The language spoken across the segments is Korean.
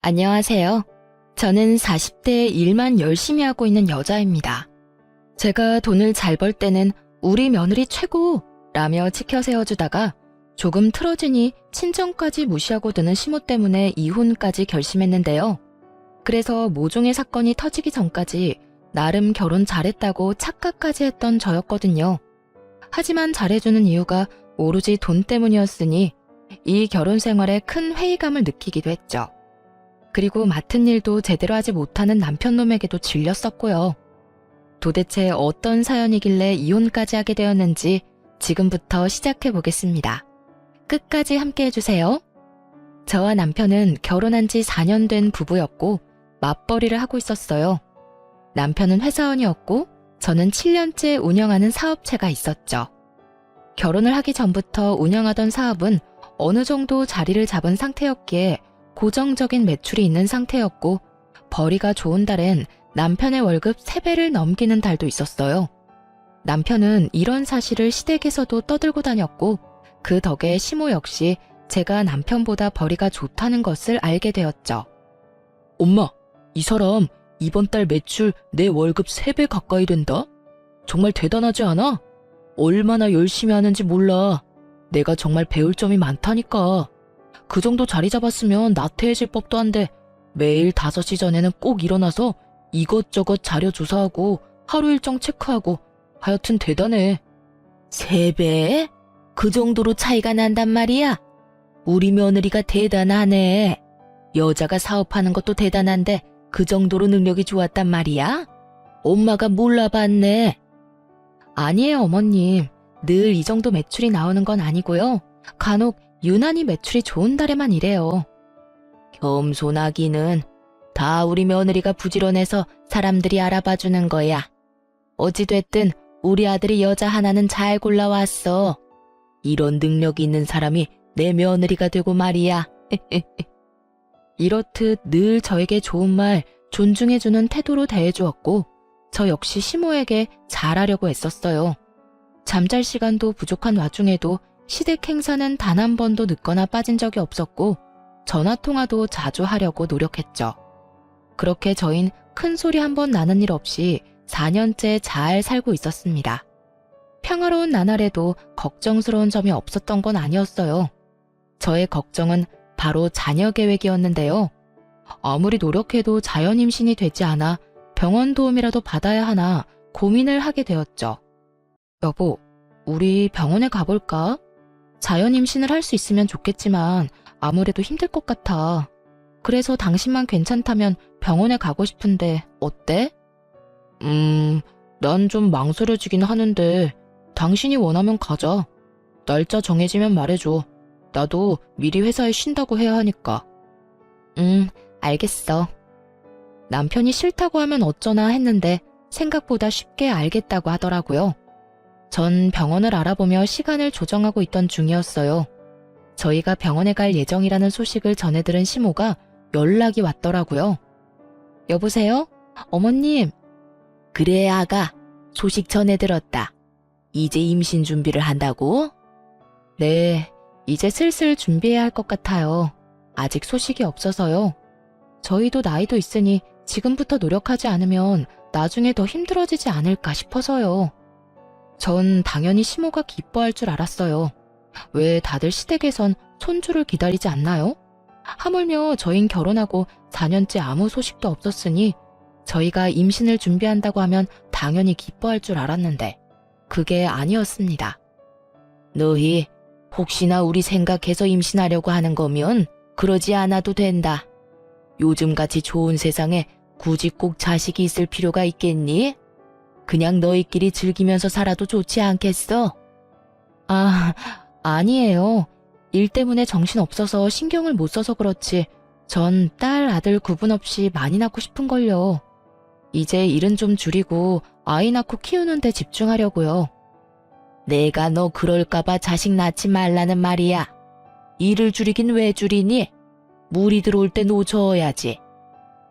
안녕하세요. 저는 40대에 일만 열심히 하고 있는 여자입니다. 제가 돈을 잘 벌 때는 우리 며느리 최고! 라며 치켜 세워주다가 조금 틀어지니 친정까지 무시하고 드는 시모 때문에 이혼까지 결심했는데요. 그래서 모종의 사건이 터지기 전까지 나름 결혼 잘했다고 착각까지 했던 저였거든요. 하지만 잘해주는 이유가 오로지 돈 때문이었으니 이 결혼 생활에 큰 회의감을 느끼기도 했죠. 그리고 맡은 일도 제대로 하지 못하는 남편놈에게도 질렸었고요. 도대체 어떤 사연이길래 이혼까지 하게 되었는지 지금부터 시작해 보겠습니다. 끝까지 함께 해주세요. 저와 남편은 결혼한 지 4년 된 부부였고 맞벌이를 하고 있었어요. 남편은 회사원이었고 저는 7년째 운영하는 사업체가 있었죠. 결혼을 하기 전부터 운영하던 사업은 어느 정도 자리를 잡은 상태였기에 고정적인 매출이 있는 상태였고 벌이가 좋은 달엔 남편의 월급 3배를 넘기는 달도 있었어요. 남편은 이런 사실을 시댁에서도 떠들고 다녔고 그 덕에 시모 역시 제가 남편보다 벌이가 좋다는 것을 알게 되었죠. 엄마, 이 사람 이번 달 매출 내 월급 3배 가까이 된다? 정말 대단하지 않아? 얼마나 열심히 하는지 몰라. 내가 정말 배울 점이 많다니까. 그 정도 자리 잡았으면 나태해질 법도 한데 매일 5시 전에는 꼭 일어나서 이것저것 자료 조사하고 하루 일정 체크하고 하여튼 대단해. 3배? 그 정도로 차이가 난단 말이야? 우리 며느리가 대단하네. 여자가 사업하는 것도 대단한데 그 정도로 능력이 좋았단 말이야? 엄마가 몰라봤네. 아니에요, 어머님. 늘 이 정도 매출이 나오는 건 아니고요. 간혹 유난히 매출이 좋은 달에만 이래요. 겸손하기는 다 우리 며느리가 부지런해서 사람들이 알아봐주는 거야. 어찌됐든 우리 아들이 여자 하나는 잘 골라왔어. 이런 능력이 있는 사람이 내 며느리가 되고 말이야. 이렇듯 늘 저에게 좋은 말, 존중해주는 태도로 대해주었고 저 역시 시모에게 잘하려고 애썼어요. 잠잘 시간도 부족한 와중에도 시댁 행사는 단 한 번도 늦거나 빠진 적이 없었고 전화통화도 자주 하려고 노력했죠. 그렇게 저흰 큰 소리 한 번 나는 일 없이 4년째 잘 살고 있었습니다. 평화로운 나날에도 걱정스러운 점이 없었던 건 아니었어요. 저의 걱정은 바로 자녀 계획이었는데요. 아무리 노력해도 자연 임신이 되지 않아 병원 도움이라도 받아야 하나 고민을 하게 되었죠. 여보, 우리 병원에 가볼까? 자연 임신을 할 수 있으면 좋겠지만 아무래도 힘들 것 같아. 그래서 당신만 괜찮다면 병원에 가고 싶은데 어때? 난 좀 망설여지긴 하는데 당신이 원하면 가자. 날짜 정해지면 말해줘. 나도 미리 회사에 쉰다고 해야 하니까. 알겠어. 남편이 싫다고 하면 어쩌나 했는데 생각보다 쉽게 알겠다고 하더라고요. 전 병원을 알아보며 시간을 조정하고 있던 중이었어요. 저희가 병원에 갈 예정이라는 소식을 전해 들은 시모가 연락이 왔더라고요. 여보세요? 어머님. 그래, 아가. 소식 전해 들었다. 이제 임신 준비를 한다고? 네, 이제 슬슬 준비해야 할 것 같아요. 아직 소식이 없어서요. 저희도 나이도 있으니 지금부터 노력하지 않으면 나중에 더 힘들어지지 않을까 싶어서요. 전 당연히 시모가 기뻐할 줄 알았어요. 왜 다들 시댁에선 손주를 기다리지 않나요? 하물며 저흰 결혼하고 4년째 아무 소식도 없었으니 저희가 임신을 준비한다고 하면 당연히 기뻐할 줄 알았는데 그게 아니었습니다. 너희 혹시나 우리 생각해서 임신하려고 하는 거면 그러지 않아도 된다. 요즘같이 좋은 세상에 굳이 꼭 자식이 있을 필요가 있겠니? 그냥 너희끼리 즐기면서 살아도 좋지 않겠어? 아니에요. 일 때문에 정신없어서 신경을 못 써서 그렇지 전 딸, 아들 구분 없이 많이 낳고 싶은걸요. 이제 일은 좀 줄이고 아이 낳고 키우는 데 집중하려고요. 내가 너 그럴까봐 자식 낳지 말라는 말이야. 일을 줄이긴 왜 줄이니? 물이 들어올 때 놓쳐야지.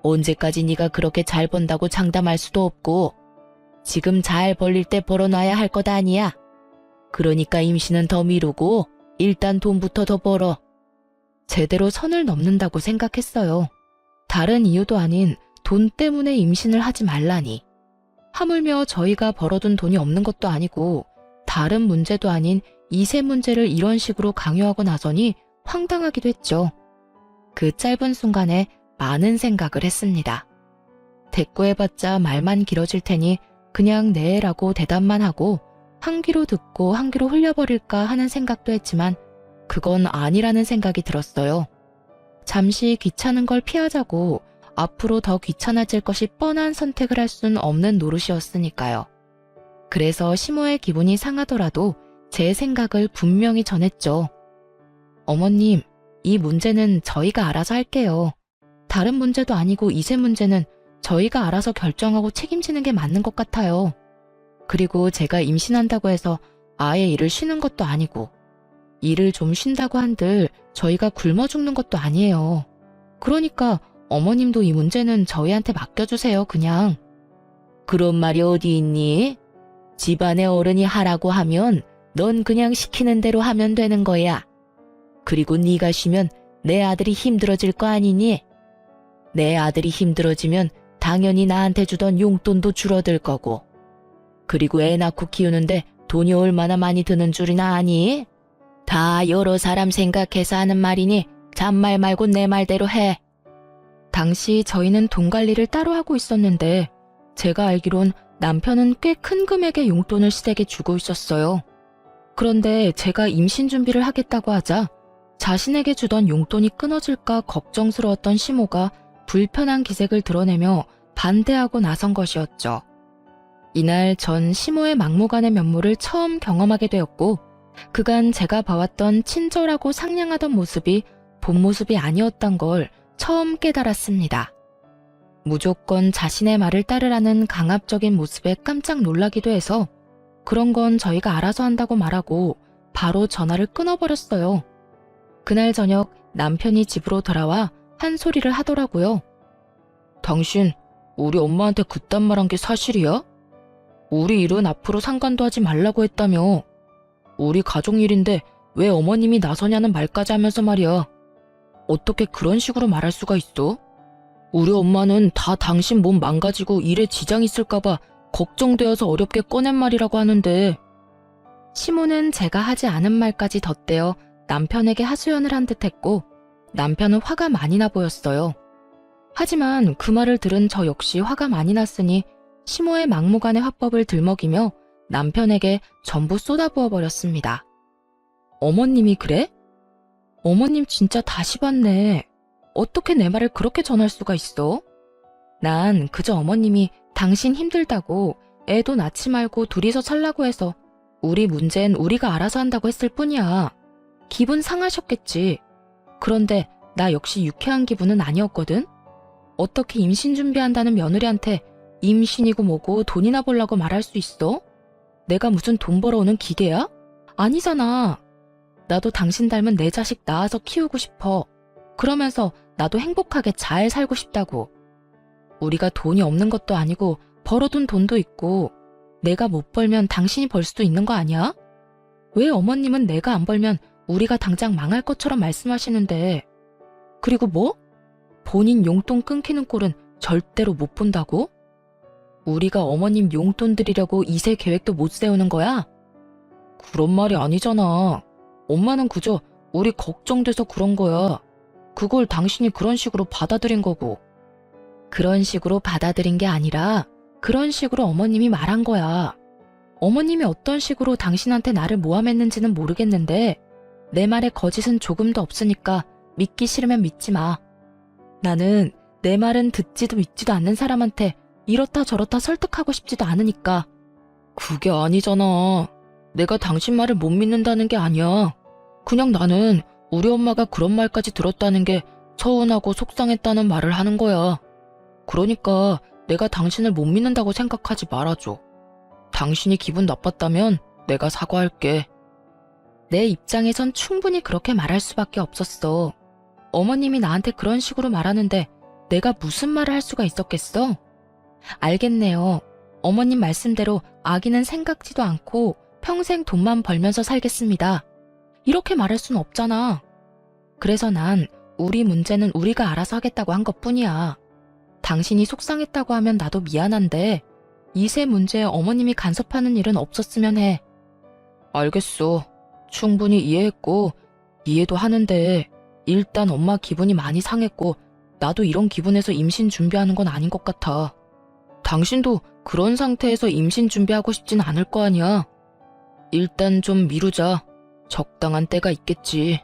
언제까지 네가 그렇게 잘 번다고 장담할 수도 없고 지금 잘 벌릴 때 벌어놔야 할 것 아니야. 그러니까 임신은 더 미루고 일단 돈부터 더 벌어. 제대로 선을 넘는다고 생각했어요. 다른 이유도 아닌 돈 때문에 임신을 하지 말라니. 하물며 저희가 벌어둔 돈이 없는 것도 아니고 다른 문제도 아닌 이세 문제를 이런 식으로 강요하고 나서니 황당하기도 했죠. 그 짧은 순간에 많은 생각을 했습니다. 대꾸해봤자 말만 길어질 테니 그냥 네라고 대답만 하고 한 귀로 듣고 한 귀로 흘려버릴까 하는 생각도 했지만 그건 아니라는 생각이 들었어요. 잠시 귀찮은 걸 피하자고 앞으로 더 귀찮아질 것이 뻔한 선택을 할 순 없는 노릇이었으니까요. 그래서 시모의 기분이 상하더라도 제 생각을 분명히 전했죠. 어머님, 이 문제는 저희가 알아서 할게요. 다른 문제도 아니고 이세 문제는 저희가 알아서 결정하고 책임지는 게 맞는 것 같아요. 그리고 제가 임신한다고 해서 아예 일을 쉬는 것도 아니고 일을 좀 쉰다고 한들 저희가 굶어 죽는 것도 아니에요. 그러니까 어머님도 이 문제는 저희한테 맡겨주세요, 그냥. 그런 말이 어디 있니? 집안의 어른이 하라고 하면 넌 그냥 시키는 대로 하면 되는 거야. 그리고 네가 쉬면 내 아들이 힘들어질 거 아니니? 내 아들이 힘들어지면 당연히 나한테 주던 용돈도 줄어들 거고. 그리고 애 낳고 키우는데 돈이 얼마나 많이 드는 줄이나 아니? 다 여러 사람 생각해서 하는 말이니 잔말 말고 내 말대로 해. 당시 저희는 돈 관리를 따로 하고 있었는데 제가 알기론 남편은 꽤 큰 금액의 용돈을 시댁에 주고 있었어요. 그런데 제가 임신 준비를 하겠다고 하자 자신에게 주던 용돈이 끊어질까 걱정스러웠던 시모가 불편한 기색을 드러내며 반대하고 나선 것이었죠. 이날 전 시모의 막무가내 면모를 처음 경험하게 되었고 그간 제가 봐왔던 친절하고 상냥하던 모습이 본 모습이 아니었던 걸 처음 깨달았습니다. 무조건 자신의 말을 따르라는 강압적인 모습에 깜짝 놀라기도 해서 그런 건 저희가 알아서 한다고 말하고 바로 전화를 끊어버렸어요. 그날 저녁 남편이 집으로 돌아와 한 소리를 하더라고요. 당신 우리 엄마한테 그딴 말 한 게 사실이야? 우리 일은 앞으로 상관도 하지 말라고 했다며. 우리 가족 일인데 왜 어머님이 나서냐는 말까지 하면서 말이야. 어떻게 그런 식으로 말할 수가 있어? 우리 엄마는 다 당신 몸 망가지고 일에 지장 있을까봐 걱정되어서 어렵게 꺼낸 말이라고 하는데. 시모는 제가 하지 않은 말까지 덧대어 남편에게 하소연을 한 듯했고 남편은 화가 많이 나 보였어요. 하지만 그 말을 들은 저 역시 화가 많이 났으니 시모의 막무가내 화법을 들먹이며 남편에게 전부 쏟아부어 버렸습니다. 어머님이 그래? 어머님 진짜 다시 봤네. 어떻게 내 말을 그렇게 전할 수가 있어? 난 그저 어머님이 당신 힘들다고 애도 낳지 말고 둘이서 살라고 해서 우리 문제는 우리가 알아서 한다고 했을 뿐이야. 기분 상하셨겠지. 그런데 나 역시 유쾌한 기분은 아니었거든. 어떻게 임신 준비한다는 며느리한테 임신이고 뭐고 돈이나 벌라고 말할 수 있어? 내가 무슨 돈 벌어오는 기계야? 아니잖아. 나도 당신 닮은 내 자식 낳아서 키우고 싶어. 그러면서 나도 행복하게 잘 살고 싶다고. 우리가 돈이 없는 것도 아니고 벌어둔 돈도 있고 내가 못 벌면 당신이 벌 수도 있는 거 아니야? 왜 어머님은 내가 안 벌면 우리가 당장 망할 것처럼 말씀하시는데. 그리고 뭐? 본인 용돈 끊기는 꼴은 절대로 못 본다고? 우리가 어머님 용돈 드리려고 이세 계획도 못 세우는 거야? 그런 말이 아니잖아. 엄마는 그저 우리 걱정돼서 그런 거야. 그걸 당신이 그런 식으로 받아들인 거고. 그런 식으로 받아들인 게 아니라 그런 식으로 어머님이 말한 거야. 어머님이 어떤 식으로 당신한테 나를 모함했는지는 모르겠는데 내 말에 거짓은 조금도 없으니까 믿기 싫으면 믿지 마. 나는 내 말은 듣지도 믿지도 않는 사람한테 이렇다 저렇다 설득하고 싶지도 않으니까. 그게 아니잖아. 내가 당신 말을 못 믿는다는 게 아니야. 그냥 나는 우리 엄마가 그런 말까지 들었다는 게 서운하고 속상했다는 말을 하는 거야. 그러니까 내가 당신을 못 믿는다고 생각하지 말아줘. 당신이 기분 나빴다면 내가 사과할게. 내 입장에선 충분히 그렇게 말할 수밖에 없었어. 어머님이 나한테 그런 식으로 말하는데 내가 무슨 말을 할 수가 있었겠어? 알겠네요. 어머님 말씀대로 아기는 생각지도 않고 평생 돈만 벌면서 살겠습니다. 이렇게 말할 순 없잖아. 그래서 난 우리 문제는 우리가 알아서 하겠다고 한 것뿐이야. 당신이 속상했다고 하면 나도 미안한데 이세 문제에 어머님이 간섭하는 일은 없었으면 해. 알겠어. 충분히 이해했고 이해도 하는데 일단 엄마 기분이 많이 상했고 나도 이런 기분에서 임신 준비하는 건 아닌 것 같아. 당신도 그런 상태에서 임신 준비하고 싶진 않을 거 아니야. 일단 좀 미루자. 적당한 때가 있겠지.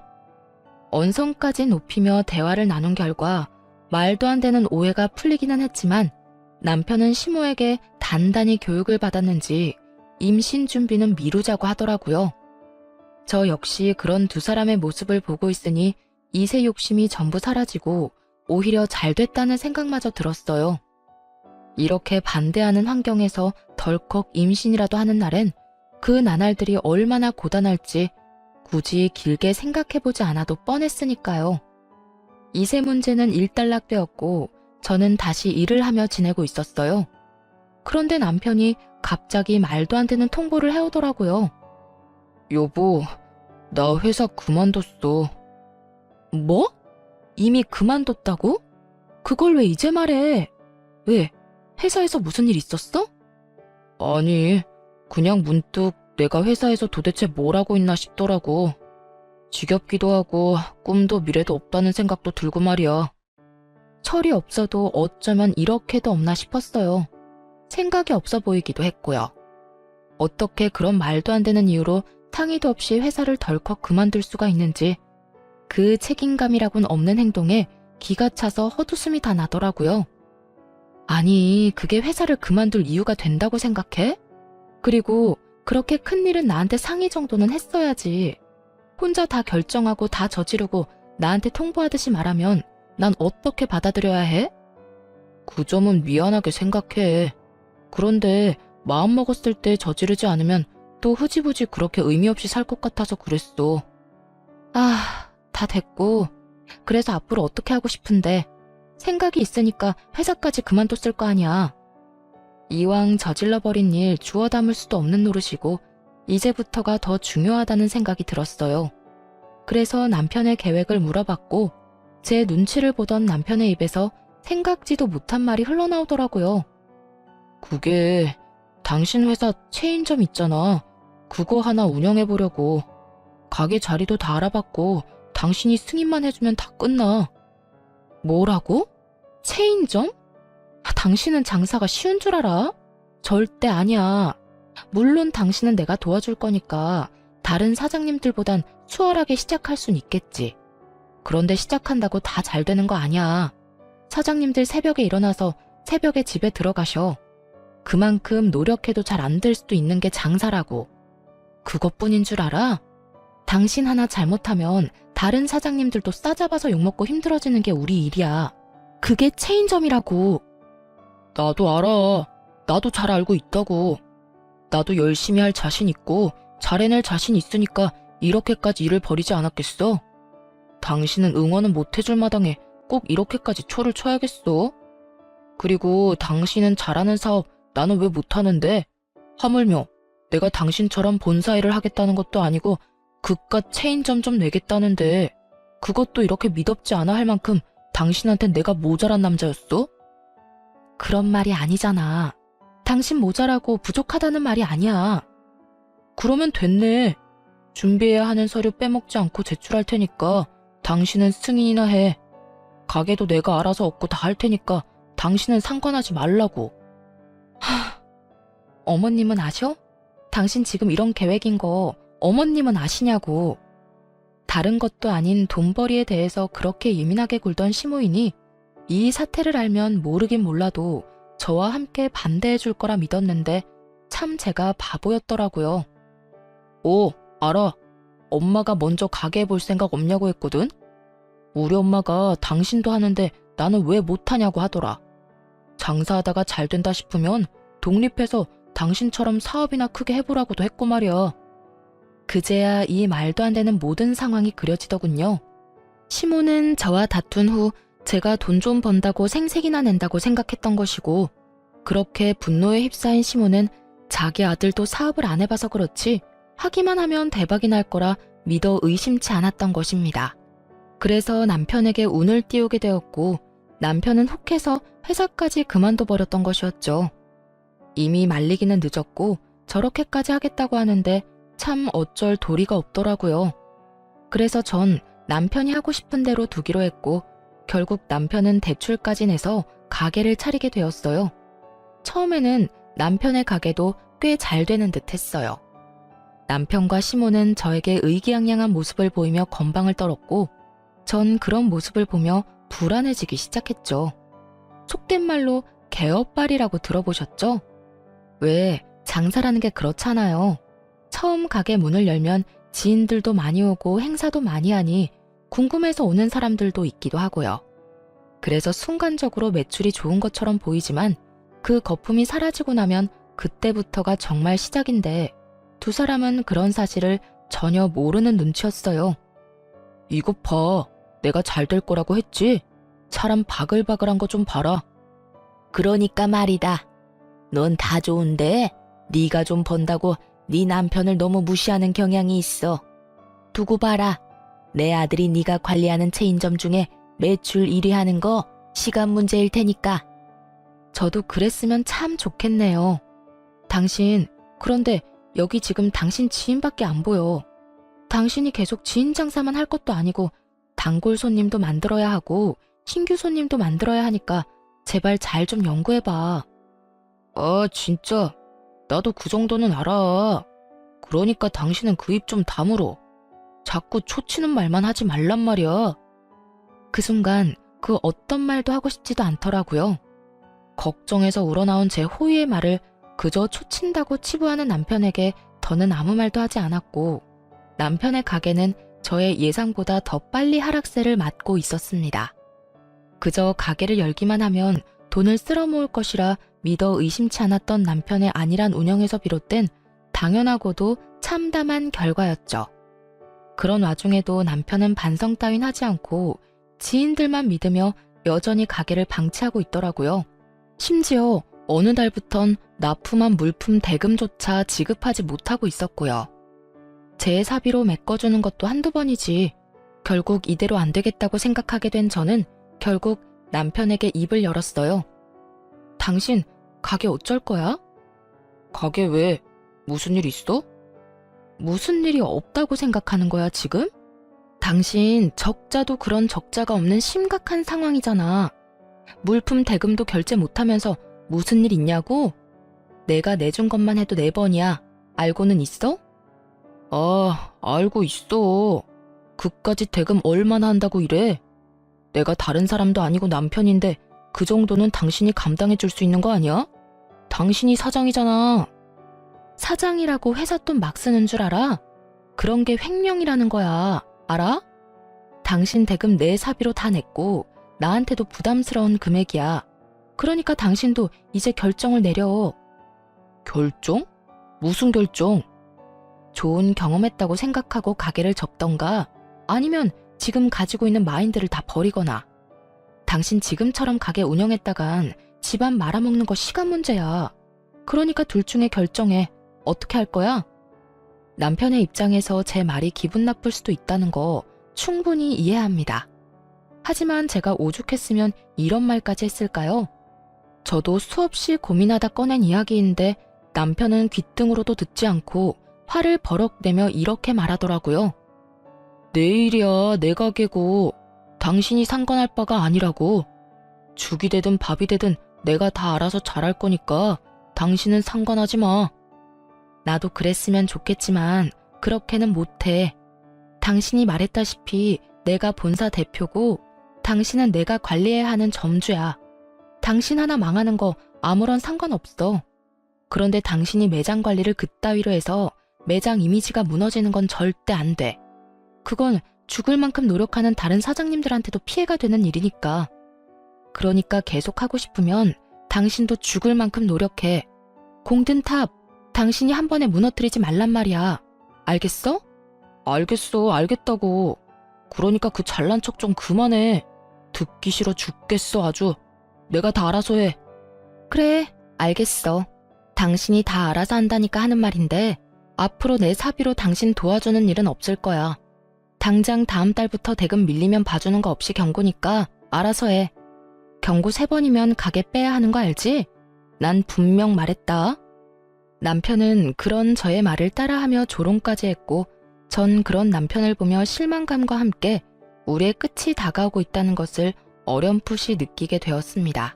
언성까지 높이며 대화를 나눈 결과 말도 안 되는 오해가 풀리기는 했지만 남편은 시모에게 단단히 교육을 받았는지 임신 준비는 미루자고 하더라고요. 저 역시 그런 두 사람의 모습을 보고 있으니 이세 욕심이 전부 사라지고 오히려 잘 됐다는 생각마저 들었어요. 이렇게 반대하는 환경에서 덜컥 임신이라도 하는 날엔 그 나날들이 얼마나 고단할지 굳이 길게 생각해보지 않아도 뻔했으니까요. 이세 문제는 일단락되었고 저는 다시 일을 하며 지내고 있었어요. 그런데 남편이 갑자기 말도 안 되는 통보를 해오더라고요. 여보, 나 회사 그만뒀어. 뭐? 이미 그만뒀다고? 그걸 왜 이제 말해? 왜? 회사에서 무슨 일 있었어? 아니, 그냥 문득 내가 회사에서 도대체 뭘 하고 있나 싶더라고. 지겹기도 하고 꿈도 미래도 없다는 생각도 들고 말이야. 철이 없어도 어쩌면 이렇게도 없나 싶었어요. 생각이 없어 보이기도 했고요. 어떻게 그런 말도 안 되는 이유로 상의도 없이 회사를 덜컥 그만둘 수가 있는지 그 책임감이라곤 없는 행동에 기가 차서 헛웃음이 다 나더라고요. 아니, 그게 회사를 그만둘 이유가 된다고 생각해? 그리고 그렇게 큰일은 나한테 상의 정도는 했어야지. 혼자 다 결정하고 다 저지르고 나한테 통보하듯이 말하면 난 어떻게 받아들여야 해? 그 점은 미안하게 생각해. 그런데 마음먹었을 때 저지르지 않으면 또 흐지부지 그렇게 의미 없이 살 것 같아서 그랬어. 아, 다 됐고. 그래서 앞으로 어떻게 하고 싶은데 생각이 있으니까 회사까지 그만뒀을 거 아니야. 이왕 저질러버린 일 주워 담을 수도 없는 노릇이고 이제부터가 더 중요하다는 생각이 들었어요. 그래서 남편의 계획을 물어봤고 제 눈치를 보던 남편의 입에서 생각지도 못한 말이 흘러나오더라고요. 그게 당신 회사 체인점 있잖아. 그거 하나 운영해보려고. 가게 자리도 다 알아봤고 당신이 승인만 해주면 다 끝나. 뭐라고? 체인점? 당신은 장사가 쉬운 줄 알아? 절대 아니야. 물론 당신은 내가 도와줄 거니까 다른 사장님들보단 수월하게 시작할 순 있겠지. 그런데 시작한다고 다 잘 되는 거 아니야. 사장님들 새벽에 일어나서 새벽에 집에 들어가셔. 그만큼 노력해도 잘 안 될 수도 있는 게 장사라고. 그것뿐인 줄 알아? 당신 하나 잘못하면 다른 사장님들도 싸잡아서 욕먹고 힘들어지는 게 우리 일이야. 그게 체인점이라고. 나도 알아. 나도 잘 알고 있다고. 나도 열심히 할 자신 있고 잘해낼 자신 있으니까 이렇게까지 일을 벌이지 않았겠어? 당신은 응원은 못해줄 마당에 꼭 이렇게까지 초를 쳐야겠어? 그리고 당신은 잘하는 사업 나는 왜 못하는데? 하물며 내가 당신처럼 본사 일을 하겠다는 것도 아니고 그깟 체인점 좀 내겠다는데 그것도 이렇게 미덥지 않아 할 만큼 당신한텐 내가 모자란 남자였어? 그런 말이 아니잖아. 당신 모자라고 부족하다는 말이 아니야. 그러면 됐네. 준비해야 하는 서류 빼먹지 않고 제출할 테니까 당신은 승인이나 해. 가게도 내가 알아서 얻고 다 할 테니까 당신은 상관하지 말라고. 어머님은 아셔? 당신 지금 이런 계획인 거 어머님은 아시냐고. 다른 것도 아닌 돈벌이에 대해서 그렇게 예민하게 굴던 시모이니 이 사태를 알면 모르긴 몰라도 저와 함께 반대해 줄 거라 믿었는데 참 제가 바보였더라고요. 오, 알아. 엄마가 먼저 가게 해볼 생각 없냐고 했거든? 우리 엄마가 당신도 하는데 나는 왜 못하냐고 하더라. 장사하다가 잘 된다 싶으면 독립해서 당신처럼 사업이나 크게 해보라고도 했고 말이야. 그제야 이 말도 안 되는 모든 상황이 그려지더군요. 시모는 저와 다툰 후 제가 돈 좀 번다고 생색이나 낸다고 생각했던 것이고 그렇게 분노에 휩싸인 시모는 자기 아들도 사업을 안 해봐서 그렇지 하기만 하면 대박이 날 거라 믿어 의심치 않았던 것입니다. 그래서 남편에게 운을 띄우게 되었고 남편은 혹해서 회사까지 그만둬버렸던 것이었죠. 이미 말리기는 늦었고 저렇게까지 하겠다고 하는데 참 어쩔 도리가 없더라고요. 그래서 전 남편이 하고 싶은 대로 두기로 했고 결국 남편은 대출까지 내서 가게를 차리게 되었어요. 처음에는 남편의 가게도 꽤 잘 되는 듯 했어요. 남편과 시모는 저에게 의기양양한 모습을 보이며 건방을 떨었고 전 그런 모습을 보며 불안해지기 시작했죠. 속된 말로 개업발이라고 들어보셨죠? 왜 장사라는 게 그렇잖아요. 처음 가게 문을 열면 지인들도 많이 오고 행사도 많이 하니 궁금해서 오는 사람들도 있기도 하고요. 그래서 순간적으로 매출이 좋은 것처럼 보이지만 그 거품이 사라지고 나면 그때부터가 정말 시작인데 두 사람은 그런 사실을 전혀 모르는 눈치였어요. 이것 봐. 내가 잘 될 거라고 했지? 사람 바글바글한 거 좀 봐라. 그러니까 말이다. 넌 다 좋은데 네가 좀 번다고 네 남편을 너무 무시하는 경향이 있어. 두고 봐라. 내 아들이 네가 관리하는 체인점 중에 매출 1위 하는 거 시간 문제일 테니까. 저도 그랬으면 참 좋겠네요. 당신, 그런데 여기 지금 당신 지인밖에 안 보여. 당신이 계속 지인 장사만 할 것도 아니고 단골 손님도 만들어야 하고 신규 손님도 만들어야 하니까 제발 잘 좀 연구해봐. 아, 진짜. 나도 그 정도는 알아. 그러니까 당신은 그 입 좀 다물어. 자꾸 초치는 말만 하지 말란 말이야. 그 순간 그 어떤 말도 하고 싶지도 않더라고요. 걱정해서 우러나온 제 호의의 말을 그저 초친다고 치부하는 남편에게 더는 아무 말도 하지 않았고 남편의 가게는 저의 예상보다 더 빨리 하락세를 맞고 있었습니다. 그저 가게를 열기만 하면 돈을 쓸어 모을 것이라 믿어 의심치 않았던 남편의 안일한 운영에서 비롯된 당연하고도 참담한 결과였죠. 그런 와중에도 남편은 반성 따윈 하지 않고 지인들만 믿으며 여전히 가게를 방치하고 있더라고요. 심지어 어느 달부턴 납품한 물품 대금조차 지급하지 못하고 있었고요. 제 사비로 메꿔주는 것도 한두 번이지. 결국 이대로 안 되겠다고 생각하게 된 저는 결국 남편에게 입을 열었어요. 당신 가게 어쩔 거야? 가게 왜? 무슨 일 있어? 무슨 일이 없다고 생각하는 거야 지금? 당신 적자도 그런 적자가 없는 심각한 상황이잖아. 물품 대금도 결제 못하면서 무슨 일 있냐고? 내가 내준 것만 해도 4번이야. 알고는 있어? 아, 알고 있어. 그까짓 대금 얼마나 한다고 이래? 내가 다른 사람도 아니고 남편인데 그 정도는 당신이 감당해 줄 수 있는 거 아니야? 당신이 사장이잖아. 사장이라고 회사 돈 막 쓰는 줄 알아? 그런 게 횡령이라는 거야. 알아? 당신 대금 내 사비로 다 냈고 나한테도 부담스러운 금액이야. 그러니까 당신도 이제 결정을 내려. 결정? 무슨 결정? 좋은 경험했다고 생각하고 가게를 접던가 아니면 지금 가지고 있는 마인드를 다 버리거나. 당신 지금처럼 가게 운영했다간 집안 말아먹는 거 시간 문제야. 그러니까 둘 중에 결정해. 어떻게 할 거야? 남편의 입장에서 제 말이 기분 나쁠 수도 있다는 거 충분히 이해합니다. 하지만 제가 오죽했으면 이런 말까지 했을까요? 저도 수없이 고민하다 꺼낸 이야기인데 남편은 귓등으로도 듣지 않고 화를 버럭 내며 이렇게 말하더라고요. 내 일이야, 내 가게고 당신이 상관할 바가 아니라고. 죽이 되든 밥이 되든 내가 다 알아서 잘할 거니까 당신은 상관하지 마. 나도 그랬으면 좋겠지만 그렇게는 못해. 당신이 말했다시피 내가 본사 대표고 당신은 내가 관리해야 하는 점주야. 당신 하나 망하는 거 아무런 상관없어. 그런데 당신이 매장 관리를 그따위로 해서 매장 이미지가 무너지는 건 절대 안 돼. 그건 죽을 만큼 노력하는 다른 사장님들한테도 피해가 되는 일이니까. 그러니까 계속 하고 싶으면 당신도 죽을 만큼 노력해. 공든 탑, 당신이 한 번에 무너뜨리지 말란 말이야. 알겠어? 알겠어, 알겠다고. 그러니까 그 잘난 척 좀 그만해. 듣기 싫어 죽겠어 아주. 내가 다 알아서 해. 그래, 알겠어. 당신이 다 알아서 한다니까 하는 말인데 앞으로 내 사비로 당신 도와주는 일은 없을 거야. 당장 다음 달부터 대금 밀리면 봐주는 거 없이 경고니까 알아서 해. 경고 3번이면 가게 빼야 하는 거 알지? 난 분명 말했다. 남편은 그런 저의 말을 따라하며 조롱까지 했고 전 그런 남편을 보며 실망감과 함께 우리의 끝이 다가오고 있다는 것을 어렴풋이 느끼게 되었습니다.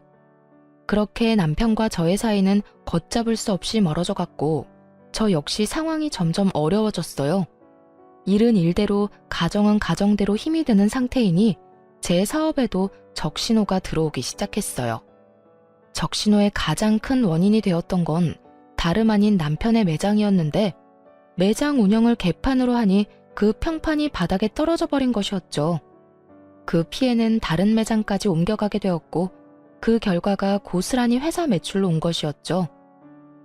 그렇게 남편과 저의 사이는 걷잡을 수 없이 멀어져 갔고 저 역시 상황이 점점 어려워졌어요. 일은 일대로 가정은 가정대로 힘이 드는 상태이니 제 사업에도 적신호가 들어오기 시작했어요. 적신호의 가장 큰 원인이 되었던 건 다름 아닌 남편의 매장이었는데 매장 운영을 개판으로 하니 그 평판이 바닥에 떨어져 버린 것이었죠. 그 피해는 다른 매장까지 옮겨가게 되었고 그 결과가 고스란히 회사 매출로 온 것이었죠.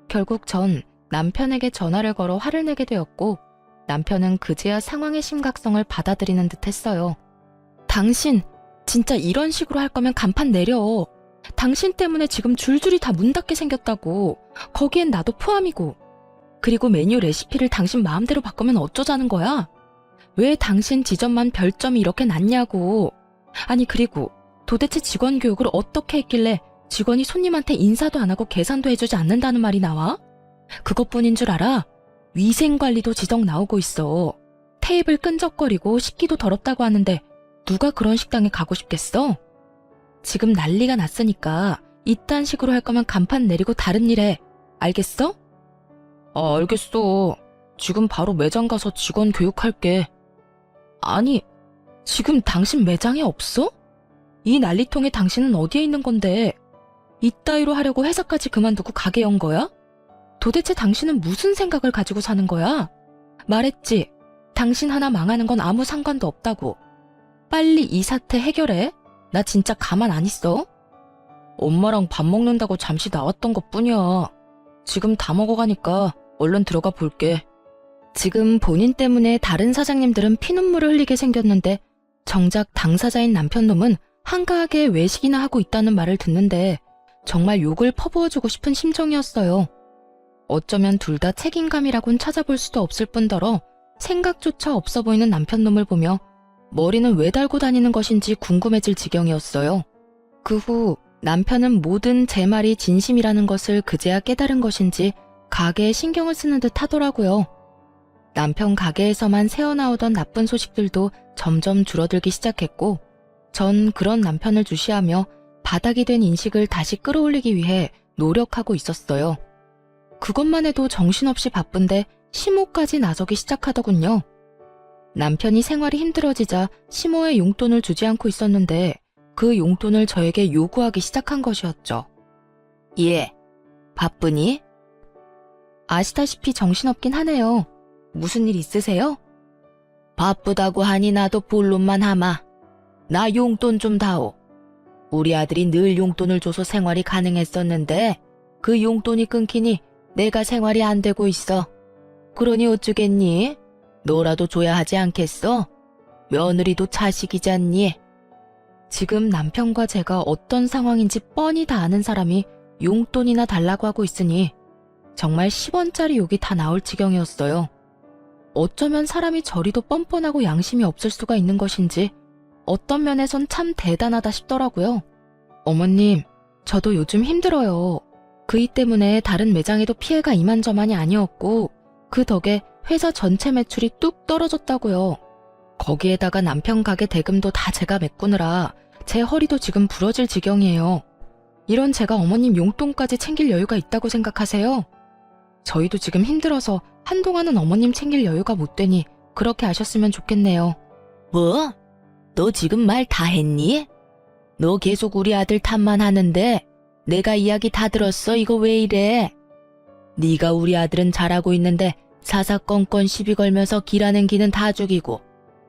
결국 전 남편에게 전화를 걸어 화를 내게 되었고 남편은 그제야 상황의 심각성을 받아들이는 듯 했어요. 당신 진짜 이런 식으로 할 거면 간판 내려. 당신 때문에 지금 줄줄이 다 문 닫게 생겼다고. 거기엔 나도 포함이고. 그리고 메뉴 레시피를 당신 마음대로 바꾸면 어쩌자는 거야? 왜 당신 지점만 별점이 이렇게 낮냐고. 아니 그리고 도대체 직원 교육을 어떻게 했길래 직원이 손님한테 인사도 안 하고 계산도 해주지 않는다는 말이 나와? 그것뿐인 줄 알아? 위생관리도 지적 나오고 있어. 테이블 끈적거리고 식기도 더럽다고 하는데 누가 그런 식당에 가고 싶겠어? 지금 난리가 났으니까 이딴 식으로 할 거면 간판 내리고 다른 일 해. 알겠어? 알겠어. 지금 바로 매장 가서 직원 교육할게. 아니, 지금 당신 매장에 없어? 이 난리통에 당신은 어디에 있는 건데? 이따위로 하려고 회사까지 그만두고 가게 연 거야? 도대체 당신은 무슨 생각을 가지고 사는 거야? 말했지. 당신 하나 망하는 건 아무 상관도 없다고. 빨리 이 사태 해결해. 나 진짜 가만 안 있어. 엄마랑 밥 먹는다고 잠시 나왔던 것뿐이야. 지금 다 먹어가니까 얼른 들어가 볼게. 지금 본인 때문에 다른 사장님들은 피눈물을 흘리게 생겼는데 정작 당사자인 남편놈은 한가하게 외식이나 하고 있다는 말을 듣는데 정말 욕을 퍼부어주고 싶은 심정이었어요. 어쩌면 둘 다 책임감이라곤 찾아볼 수도 없을 뿐더러 생각조차 없어 보이는 남편놈을 보며 머리는 왜 달고 다니는 것인지 궁금해질 지경이었어요. 그 후 남편은 모든 제 말이 진심이라는 것을 그제야 깨달은 것인지 가게에 신경을 쓰는 듯 하더라고요. 남편 가게에서만 새어나오던 나쁜 소식들도 점점 줄어들기 시작했고 전 그런 남편을 주시하며 바닥이 된 인식을 다시 끌어올리기 위해 노력하고 있었어요. 그것만 해도 정신없이 바쁜데 시모까지 나서기 시작하더군요. 남편이 생활이 힘들어지자 시모의 용돈을 주지 않고 있었는데 그 용돈을 저에게 요구하기 시작한 것이었죠. 예, 바쁘니? 아시다시피 정신없긴 하네요. 무슨 일 있으세요? 바쁘다고 하니 나도 본론만 하마. 나 용돈 좀 다오. 우리 아들이 늘 용돈을 줘서 생활이 가능했었는데 그 용돈이 끊기니 내가 생활이 안 되고 있어. 그러니 어쩌겠니? 너라도 줘야 하지 않겠어? 며느리도 자식이잖니. 지금 남편과 제가 어떤 상황인지 뻔히 다 아는 사람이 용돈이나 달라고 하고 있으니 정말 10원짜리 욕이 다 나올 지경이었어요. 어쩌면 사람이 저리도 뻔뻔하고 양심이 없을 수가 있는 것인지 어떤 면에선 참 대단하다 싶더라고요. 어머님, 저도 요즘 힘들어요. 그 일 때문에 다른 매장에도 피해가 이만저만이 아니었고 그 덕에 회사 전체 매출이 뚝 떨어졌다고요. 거기에다가 남편 가게 대금도 다 제가 메꾸느라 제 허리도 지금 부러질 지경이에요. 이런 제가 어머님 용돈까지 챙길 여유가 있다고 생각하세요? 저희도 지금 힘들어서 한동안은 어머님 챙길 여유가 못 되니 그렇게 아셨으면 좋겠네요. 뭐? 너 지금 말 다 했니? 너 계속 우리 아들 탓만 하는데 내가 이야기 다 들었어. 이거 왜 이래? 네가 우리 아들은 잘하고 있는데 사사건건 시비 걸면서 길하는 기는 다 죽이고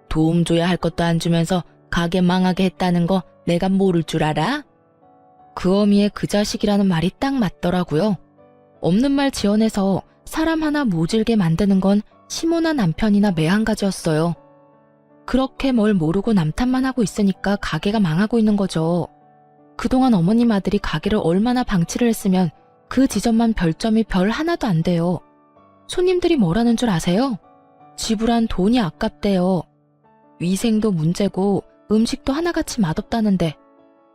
도움 줘야 할 것도 안 주면서 가게 망하게 했다는 거 내가 모를 줄 알아? 그 어미의 그 자식이라는 말이 딱 맞더라고요. 없는 말 지어내서 사람 하나 모질게 만드는 건 시모나 남편이나 매한가지였어요. 그렇게 뭘 모르고 남탓만 하고 있으니까 가게가 망하고 있는 거죠. 그동안 어머님 아들이 가게를 얼마나 방치를 했으면 그 지점만 별점이 별 하나도 안 돼요. 손님들이 뭐라는 줄 아세요? 지불한 돈이 아깝대요. 위생도 문제고 음식도 하나같이 맛없다는데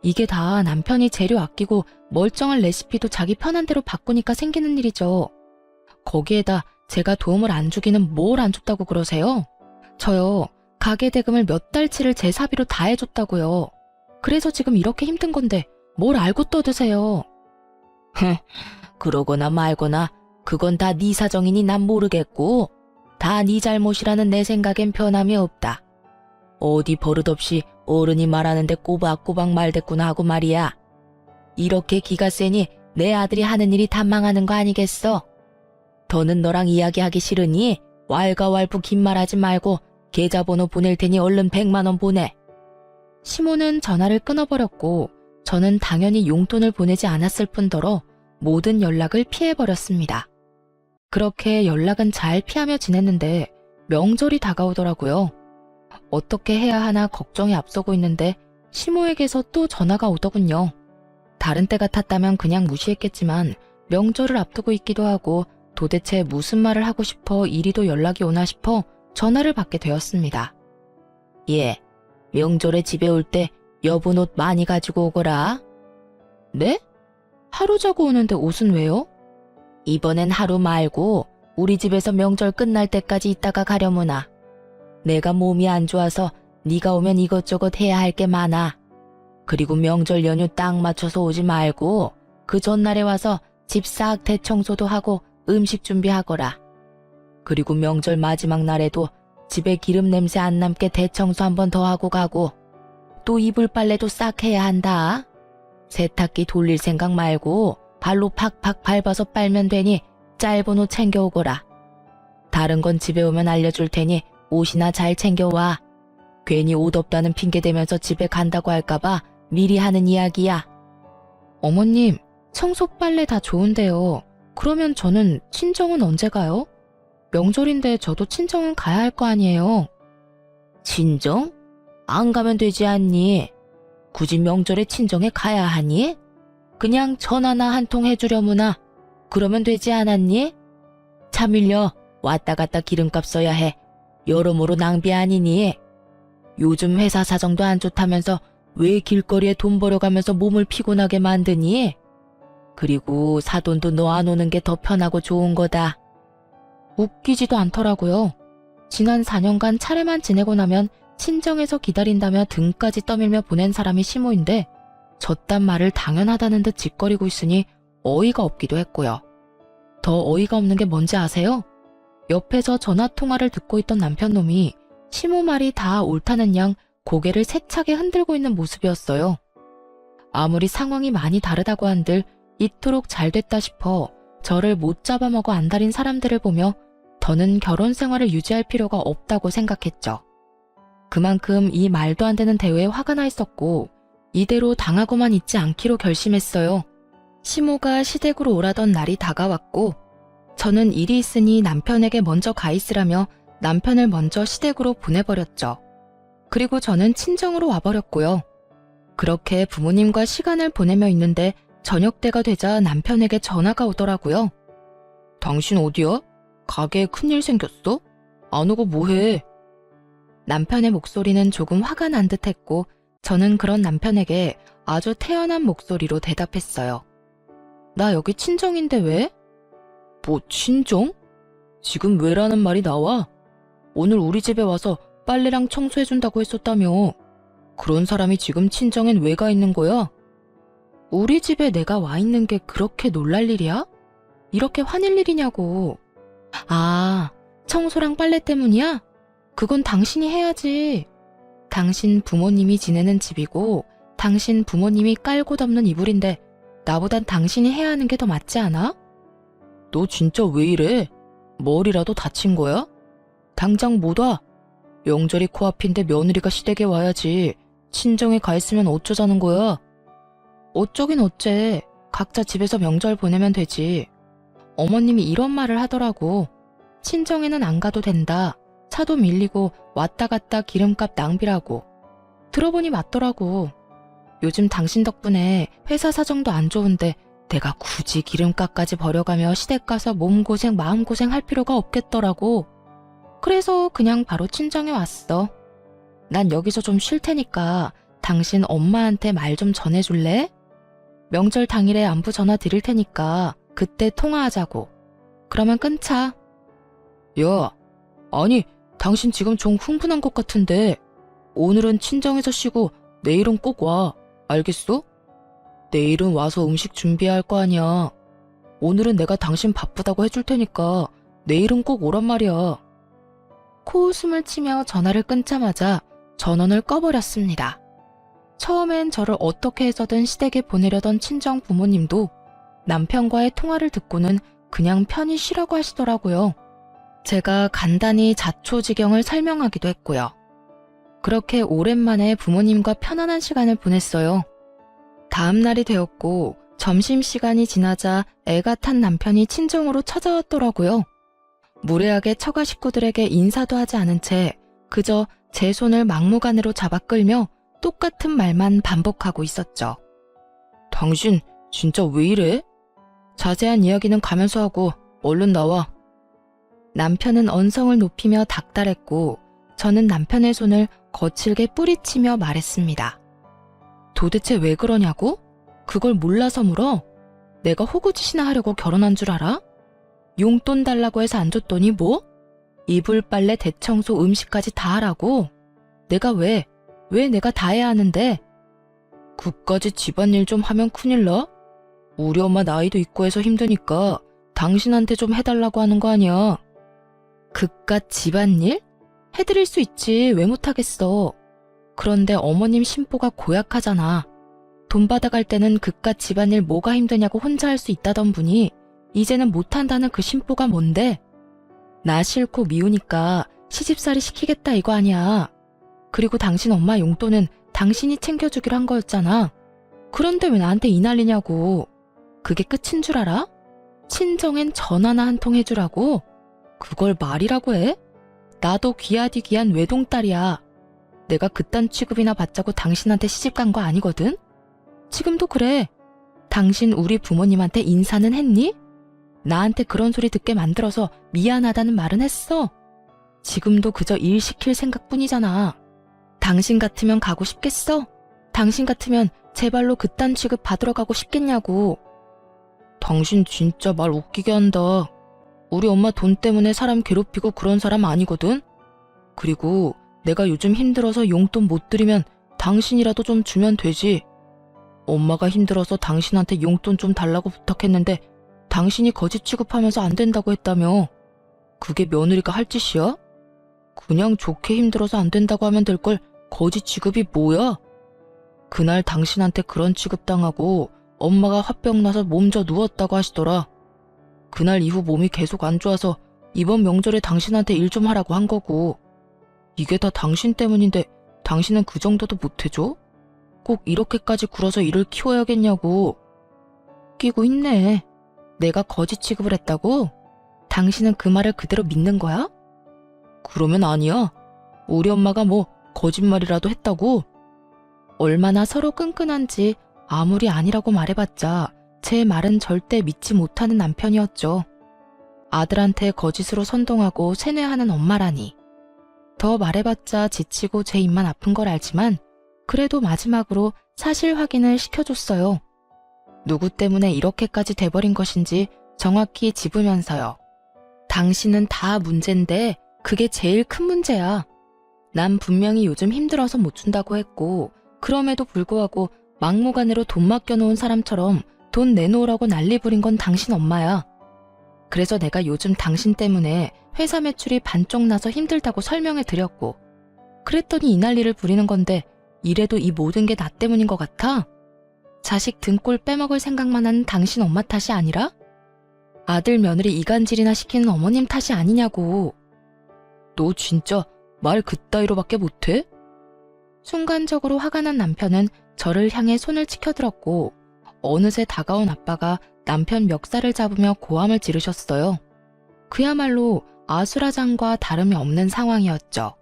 이게 다 남편이 재료 아끼고 멀쩡한 레시피도 자기 편한 대로 바꾸니까 생기는 일이죠. 거기에다 제가 도움을 안 주기는 뭘 안 줬다고 그러세요? 저요, 가게 대금을 몇 달치를 제 사비로 다 해줬다고요. 그래서 지금 이렇게 힘든 건데 뭘 알고 떠드세요? 그러거나 말거나 그건 다 네 사정이니 난 모르겠고 다 네 잘못이라는 내 생각엔 변함이 없다. 어디 버릇없이 어른이 말하는데 꼬박꼬박 말댔구나 하고 말이야. 이렇게 기가 세니 내 아들이 하는 일이 다 망하는 거 아니겠어? 더는 너랑 이야기하기 싫으니 왈가왈부 긴 말하지 말고 계좌번호 보낼 테니 얼른 100만 원 보내. 시모는 전화를 끊어버렸고 저는 당연히 용돈을 보내지 않았을 뿐더러 모든 연락을 피해버렸습니다. 그렇게 연락은 잘 피하며 지냈는데 명절이 다가오더라고요. 어떻게 해야 하나 걱정이 앞서고 있는데 시모에게서 또 전화가 오더군요. 다른 때 같았다면 그냥 무시했겠지만 명절을 앞두고 있기도 하고 도대체 무슨 말을 하고 싶어 이리도 연락이 오나 싶어 전화를 받게 되었습니다. 예, 명절에 집에 올 때 여분 옷 많이 가지고 오거라. 네? 하루 자고 오는데 옷은 왜요? 이번엔 하루 말고 우리 집에서 명절 끝날 때까지 있다가 가려무나. 내가 몸이 안 좋아서 네가 오면 이것저것 해야 할 게 많아. 그리고 명절 연휴 딱 맞춰서 오지 말고 그 전날에 와서 집 싹 대청소도 하고 음식 준비하거라. 그리고 명절 마지막 날에도 집에 기름 냄새 안 남게 대청소 한 번 더 하고 가고 또 이불 빨래도 싹 해야 한다. 세탁기 돌릴 생각 말고 발로 팍팍 밟아서 빨면 되니 짧은 옷 챙겨오거라. 다른 건 집에 오면 알려줄 테니 옷이나 잘 챙겨와. 괜히 옷 없다는 핑계 대면서 집에 간다고 할까봐 미리 하는 이야기야. 어머님, 청소 빨래 다 좋은데요. 그러면 저는 친정은 언제 가요? 명절인데 저도 친정은 가야 할 거 아니에요. 친정? 안 가면 되지 않니? 굳이 명절에 친정에 가야 하니? 그냥 전화나 한 통 해주려무나. 그러면 되지 않았니? 차 밀려 왔다 갔다 기름값 써야 해. 여러모로 낭비 아니니? 요즘 회사 사정도 안 좋다면서 왜 길거리에 돈 벌어가면서 몸을 피곤하게 만드니? 그리고 사돈도 너 안 오는 게 더 편하고 좋은 거다. 웃기지도 않더라고요. 지난 4년간 차례만 지내고 나면 친정에서 기다린다며 등까지 떠밀며 보낸 사람이 시모인데 저딴 말을 당연하다는 듯 짓거리고 있으니 어이가 없기도 했고요. 더 어이가 없는 게 뭔지 아세요? 옆에서 전화통화를 듣고 있던 남편놈이 시모 말이 다 옳다는 양 고개를 세차게 흔들고 있는 모습이었어요. 아무리 상황이 많이 다르다고 한들 이토록 잘 됐다 싶어 저를 못 잡아먹어 안달인 사람들을 보며 더는 결혼 생활을 유지할 필요가 없다고 생각했죠. 그만큼 이 말도 안 되는 대회에 화가 나 있었고 이대로 당하고만 있지 않기로 결심했어요. 시모가 시댁으로 오라던 날이 다가왔고 저는 일이 있으니 남편에게 먼저 가 있으라며 남편을 먼저 시댁으로 보내버렸죠. 그리고 저는 친정으로 와버렸고요. 그렇게 부모님과 시간을 보내며 있는데 저녁 때가 되자 남편에게 전화가 오더라고요. 당신 어디야? 가게에 큰일 생겼어? 안 오고 뭐해? 남편의 목소리는 조금 화가 난 듯했고 저는 그런 남편에게 아주 태연한 목소리로 대답했어요. 나 여기 친정인데 왜? 뭐 친정? 지금 왜라는 말이 나와? 오늘 우리 집에 와서 빨래랑 청소해준다고 했었다며. 그런 사람이 지금 친정엔 왜 가 있는 거야? 우리 집에 내가 와 있는 게 그렇게 놀랄 일이야? 이렇게 화낼 일이냐고. 아, 청소랑 빨래 때문이야? 그건 당신이 해야지. 당신 부모님이 지내는 집이고 당신 부모님이 깔고 덮는 이불인데 나보단 당신이 해야 하는 게 더 맞지 않아? 너 진짜 왜 이래? 머리라도 다친 거야? 당장 못 와. 명절이 코앞인데 며느리가 시댁에 와야지. 친정에 가 있으면 어쩌자는 거야? 어쩌긴 어째. 각자 집에서 명절 보내면 되지. 어머님이 이런 말을 하더라고. 친정에는 안 가도 된다. 차도 밀리고 왔다 갔다 기름값 낭비라고. 들어보니 맞더라고. 요즘 당신 덕분에 회사 사정도 안 좋은데 내가 굳이 기름값까지 버려가며 시댁 가서 몸고생 마음고생 할 필요가 없겠더라고. 그래서 그냥 바로 친정에 왔어. 난 여기서 좀 쉴 테니까 당신 엄마한테 말 좀 전해줄래? 명절 당일에 안부 전화 드릴 테니까 그때 통화하자고. 그러면 끊자. 야, 아니, 당신 지금 좀 흥분한 것 같은데 오늘은 친정에서 쉬고 내일은 꼭 와. 알겠어? 내일은 와서 음식 준비해야 할 거 아니야. 오늘은 내가 당신 바쁘다고 해줄 테니까 내일은 꼭 오란 말이야. 코웃음을 치며 전화를 끊자마자 전원을 꺼버렸습니다. 처음엔 저를 어떻게 해서든 시댁에 보내려던 친정 부모님도 남편과의 통화를 듣고는 그냥 편히 쉬라고 하시더라고요. 제가 간단히 자초지경을 설명하기도 했고요. 그렇게 오랜만에 부모님과 편안한 시간을 보냈어요. 다음 날이 되었고 점심시간이 지나자 애가 탄 남편이 친정으로 찾아왔더라고요. 무례하게 처가 식구들에게 인사도 하지 않은 채 그저 제 손을 막무가내로 잡아 끌며 똑같은 말만 반복하고 있었죠. 당신 진짜 왜 이래? 자세한 이야기는 가면서 하고 얼른 나와. 남편은 언성을 높이며 닥달했고 저는 남편의 손을 거칠게 뿌리치며 말했습니다. 도대체 왜 그러냐고? 그걸 몰라서 물어? 내가 호구짓이나 하려고 결혼한 줄 알아? 용돈 달라고 해서 안 줬더니 뭐? 이불 빨래 대청소 음식까지 다 하라고? 내가 왜 내가 다 해야 하는데? 그까지 집안일 좀 하면 큰일 나? 우리 엄마 나이도 있고 해서 힘드니까 당신한테 좀 해달라고 하는 거 아니야. 그깟 집안일? 해드릴 수 있지 왜 못하겠어. 그런데 어머님 심보가 고약하잖아. 돈 받아갈 때는 그깟 집안일 뭐가 힘드냐고 혼자 할 수 있다던 분이 이제는 못한다는 그 심보가 뭔데? 나 싫고 미우니까 시집살이 시키겠다 이거 아니야. 그리고 당신 엄마 용돈은 당신이 챙겨주기로 한 거였잖아. 그런데 왜 나한테 이 난리냐고. 그게 끝인 줄 알아? 친정엔 전화나 한 통 해주라고? 그걸 말이라고 해? 나도 귀하디 귀한 외동딸이야. 내가 그딴 취급이나 받자고 당신한테 시집간 거 아니거든? 지금도 그래. 당신 우리 부모님한테 인사는 했니? 나한테 그런 소리 듣게 만들어서 미안하다는 말은 했어. 지금도 그저 일 시킬 생각뿐이잖아. 당신 같으면 가고 싶겠어? 당신 같으면 제발로 그딴 취급 받으러 가고 싶겠냐고. 당신 진짜 말 웃기게 한다. 우리 엄마 돈 때문에 사람 괴롭히고 그런 사람 아니거든? 그리고 내가 요즘 힘들어서 용돈 못 드리면 당신이라도 좀 주면 되지. 엄마가 힘들어서 당신한테 용돈 좀 달라고 부탁했는데 당신이 거짓 취급하면서 안 된다고 했다며. 그게 며느리가 할 짓이야? 그냥 좋게 힘들어서 안 된다고 하면 될 걸 거짓 취급이 뭐야? 그날 당신한테 그런 취급당하고 엄마가 화병 나서 몸져 누웠다고 하시더라. 그날 이후 몸이 계속 안 좋아서 이번 명절에 당신한테 일 좀 하라고 한 거고. 이게 다 당신 때문인데 당신은 그 정도도 못해줘? 꼭 이렇게까지 굴어서 일을 키워야겠냐고. 끼고 있네. 내가 거짓 취급을 했다고? 당신은 그 말을 그대로 믿는 거야? 그러면 아니야. 우리 엄마가 뭐 거짓말이라도 했다고? 얼마나 서로 끈끈한지 아무리 아니라고 말해봤자 제 말은 절대 믿지 못하는 남편이었죠. 아들한테 거짓으로 선동하고 세뇌하는 엄마라니. 더 말해봤자 지치고 제 입만 아픈 걸 알지만 그래도 마지막으로 사실 확인을 시켜줬어요. 누구 때문에 이렇게까지 돼버린 것인지 정확히 짚으면서요. 당신은 다 문제인데 그게 제일 큰 문제야. 난 분명히 요즘 힘들어서 못 준다고 했고 그럼에도 불구하고 막무가내로 돈 맡겨놓은 사람처럼 돈 내놓으라고 난리 부린 건 당신 엄마야. 그래서 내가 요즘 당신 때문에 회사 매출이 반쪽 나서 힘들다고 설명해 드렸고 그랬더니 이 난리를 부리는 건데 이래도 이 모든 게 나 때문인 것 같아? 자식 등골 빼먹을 생각만 하는 당신 엄마 탓이 아니라? 아들 며느리 이간질이나 시키는 어머님 탓이 아니냐고. 너 진짜 말 그따위로밖에 못해? 순간적으로 화가 난 남편은 저를 향해 손을 치켜들었고 어느새 다가온 아빠가 남편 멱살을 잡으며 고함을 지르셨어요. 그야말로 아수라장과 다름이 없는 상황이었죠.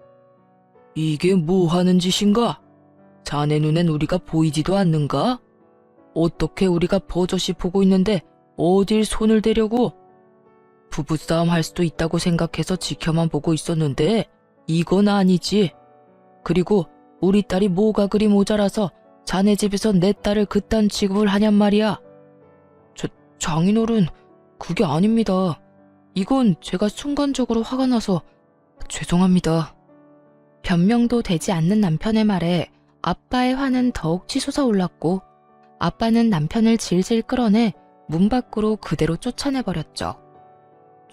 이게 뭐 하는 짓인가? 자네 눈엔 우리가 보이지도 않는가? 어떻게 우리가 버젓이 보고 있는데 어딜 손을 대려고? 부부싸움 할 수도 있다고 생각해서 지켜만 보고 있었는데 이건 아니지. 그리고 우리 딸이 뭐가 그리 모자라서 자네 집에서 내 딸을 그딴 취급을 하냔 말이야. 장인어른, 그게 아닙니다. 이건 제가 순간적으로 화가 나서 죄송합니다. 변명도 되지 않는 남편의 말에 아빠의 화는 더욱 치솟아 올랐고 아빠는 남편을 질질 끌어내 문 밖으로 그대로 쫓아내버렸죠.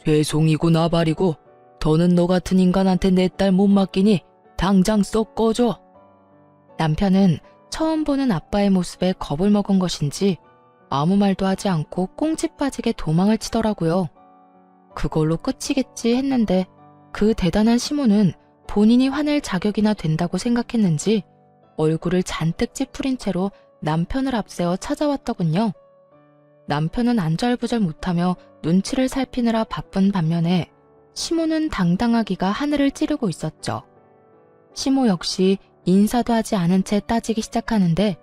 죄송이고 나발이고 더는 너 같은 인간한테 내 딸 못 맡기니 당장 쏙 꺼져. 남편은 처음 보는 아빠의 모습에 겁을 먹은 것인지 아무 말도 하지 않고 꽁지 빠지게 도망을 치더라고요. 그걸로 끝이겠지 했는데 그 대단한 시모는 본인이 화낼 자격이나 된다고 생각했는지 얼굴을 잔뜩 찌푸린 채로 남편을 앞세워 찾아왔더군요. 남편은 안절부절 못하며 눈치를 살피느라 바쁜 반면에 시모는 당당하기가 하늘을 찌르고 있었죠. 시모 역시 인사도 하지 않은 채 따지기 시작하는데